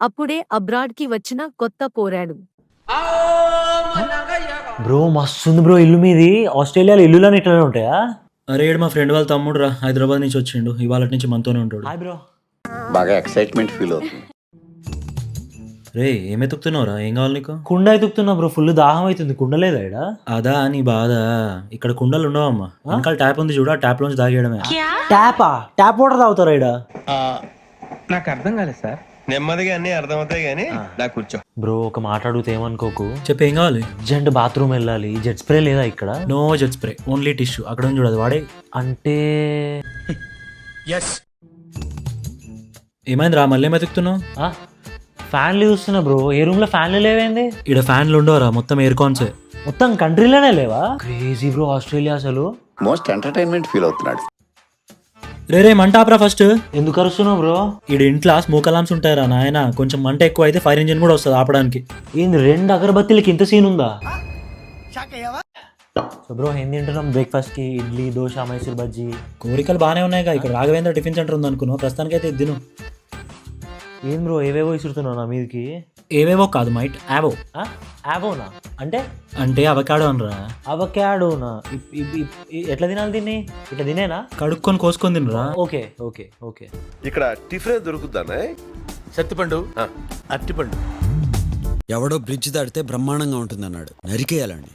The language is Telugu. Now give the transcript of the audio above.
అప్పుడే అబ్రాడ్కి వచ్చిన కొత్త పోరాడు. బ్రో మస్తుంది బ్రో ఇల్లు మీది. ఆస్ట్రేలియాలో ఇల్లులని ఇట్లనే ఉంటాయా? అరే మా ఫ్రెండ్ వాళ్ళ తమ్ముడు రా, హైదరాబాద్ నుంచి వచ్చిండు, ఇవాళ నుంచి మనతోనే ఉంటాడు. Hi bro. బాగా ఎక్సైట్మెంట్ ఫీల్ అవుతుంది. రే ఏం ఎత్తుకుతున్నావురా, ఏం కావాలి నీకు? కుండ ఎత్తుకుతున్నా బ్రో, ఫుల్ దాహం అవుతుంది. కుండ లేదా ఈడ? అదా నీ బాధ, ఇక్కడ కుండలు ఉండవమ్మా. వెనకాల ట్యాప్ ఉంది చూడు, ఆ ట్యాప్ లోంచి తాగేయడమే. ట్యాపా? ట్యాప్ వాటర్ తాగుతారా ఈడ? నాకు అర్థం కాలేదు సార్. నెమ్మదిగా అన్ని అర్థమవుతాయి కానీ నా కూర్చో. బ్రో ఒక మాట అడిగితే ఏమనుకోకు. చెప్పి ఏం కావాలి? అర్జెంట్ బాత్రూమ్ వెళ్ళాలి. జెట్ స్ప్రే లేదా ఇక్కడ? No jet spray, only tissue. అక్కడ ఉంది చూడు, అది వాడే. అంటే ఏమైందిరా, మళ్ళీ ఏం ఎత్తుకుతున్నావు? ఫ్యాన్లు చూస్తున్నా బ్రో. ఏ రూమ్ లో ఫ్యాన్లు లేవేంది? ఇక్కడ ఫ్యాన్లు ఉండవరా, మొత్తం ఎయిర్ కాన్సే. మొత్తం కంట్రీలోనే లేవా? క్రేజీ బ్రో ఆస్ట్రేలియా అసలు. మోస్ట్ ఎంటర్టైన్మెంట్ ఫీల్ అవుతున్నాడు. రే మంట ఆపరా ఫస్ట్. ఎందుకు అరుస్తున్నావు బ్రో? ఈడ ఇంట్లో స్మోక్ అలామ్స్ ఉంటాయరా నాయన, కొంచెం మంట ఎక్కువ అయితే ఫైర్ ఇంజిన్ కూడా వస్తుంది ఆపడానికి. ఏంది 2 అగరబత్తీలకి ఇంత సీన్ ఉందా? సో బ్రో ఏం తింటున్నాం బ్రేక్ఫాస్ట్ కి? ఇడ్లీ, దోశ, మైసూర్ బజ్జీ. కోరికలు బాగానే ఉన్నాయి. ఇక్కడ రాఘవేంద్ర టిఫిన్ సెంటర్ ఉంది అనుకున్నావు, ప్రస్తుతానికి అయితే తిను. ఏం బ్రో ఏవేవో ఇసురుతున్నావు నా మీదకి? ఏవేవో కాదు మైట్, యావో. యావోనా అంటే? అంటే అవకాడో అనరా. అవకాడోనా? ఎట్లా తినాలి దీన్ని? ఇట్లా తినేనా? కడుక్కొని కోసుకొని తినరా. Okay okay okay. ఇక్కడ టిఫిన్ దొరుకుతానే. సత్తిపండు, అరటిపండు. ఎవడో బ్రిడ్జ్ దాటితే బ్రహ్మాండంగా ఉంటుందన్నాడు, నరికేయాలండి.